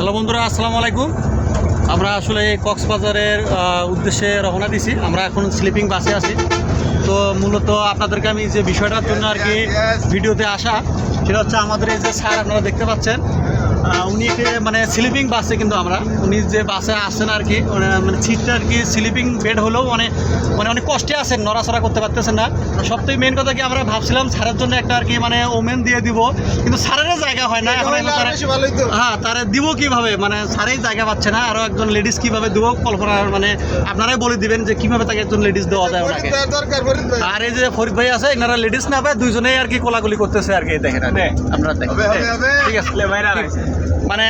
Hello বন্ধুরা, আসসালামু আলাইকুম। আমরা আসলে কক্সবাজারের উদ্দেশ্যে রওনা দিছি। আমরা এখন স্লিপিং বাসে আছি। তো মূলত আপনাদেরকে আমি যে বিষয়টার জন্য আর কি ভিডিওতে আসা, সেটা হচ্ছে আমাদের এই যে স্যার আপনারা দেখতে পাচ্ছেন, উনি মানে স্লিপিং বাসে, কিন্তু আমরা উনি যে বাসে আসেন আর কি, মানে সিটটা আর কি স্লিপিং বেড হলেও অনেক কষ্টে আছেন, নড়াচড়া করতে পারতেছেন না। সবথেকে মেন কথা কি, আমরা ভাবছিলাম স্যারের জন্য একটা আর কি মানে ওমেন দিয়ে দিব, কিন্তু স্যারের জায়গা হয় না এখন। হ্যাঁ, তারা দিব কিভাবে, মানে স্যারেই জায়গা পাচ্ছে না, আরও একজন লেডিস কিভাবে দেবো কল্পনা, মানে আপনারাই বলে দিবেন যে কিভাবে তাকে একজন লেডিস দেওয়া যায় ওনাকে। আর এই যে ফরিদ ভাই আছে, এনারা লেডিস না পায়, দুইজনেই আর কি কোলাগুলি করতেছে আর কি। দেখেন আপনারা দেখেন, ঠিক আছে মানে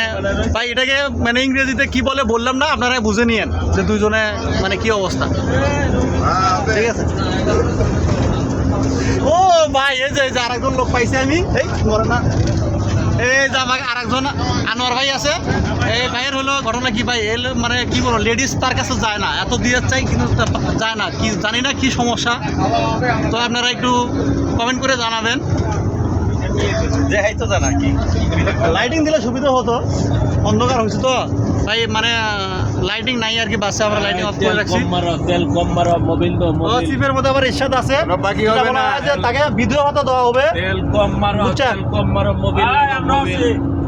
ভাই এটাকে মানে ইংরেজিতে কি বলে বললাম না, আপনারা বুঝে নিয়েন যে দুইজনে মানে কি অবস্থা। ঠিক আছে। ও ভাই, এই যে আরেকজন লোক পাইছি আমি, এই মরে না, এই যে আমাকে আরেকজন আনোয়ার ভাই আছে। এই ভাইয়ের হলো ঘটনা কি ভাই, এর মানে কি বলো, লেডিস তার কাছে যায় না, এত দিয়ে চাই কিন্তু যায় না, কি জানি না কি সমস্যা। তো আপনারা একটু কমেন্ট করে জানাবেন। দেখাইতো জানা কি লাইটিং দিলে সুবিধা হতো, অন্ধকার হয়েছে তো ভাই, মানে লাইটিং নাই আর কি বাসে, আমরা লাইটিং অফ করে রাখছি। তেল কম মারো, মোবিল তো মোবিল চিপের মধ্যে আবার ইরশাদ আছে, বাকি হবে না, তাকে ভিডিও হতে দেওয়া হবে। তেল কম মারো, তেল কম মারো, মোবিল মোবিল।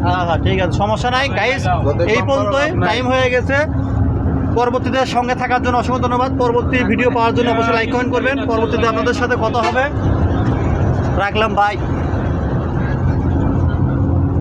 হ্যাঁ হ্যাঁ, ঠিক আছে, সমস্যা নাই গাইস। এই পর্যন্তই টাইম হয়ে গেছে। পরবর্তীতে সঙ্গে থাকার জন্য অসংখ্য ধন্যবাদ। পরবর্তী ভিডিও পাওয়ার জন্য অবশ্যই লাইক কমেন্ট করবেন। পরবর্তীতে আপনাদের সাথে কথা হবে। রাখলাম, বাই।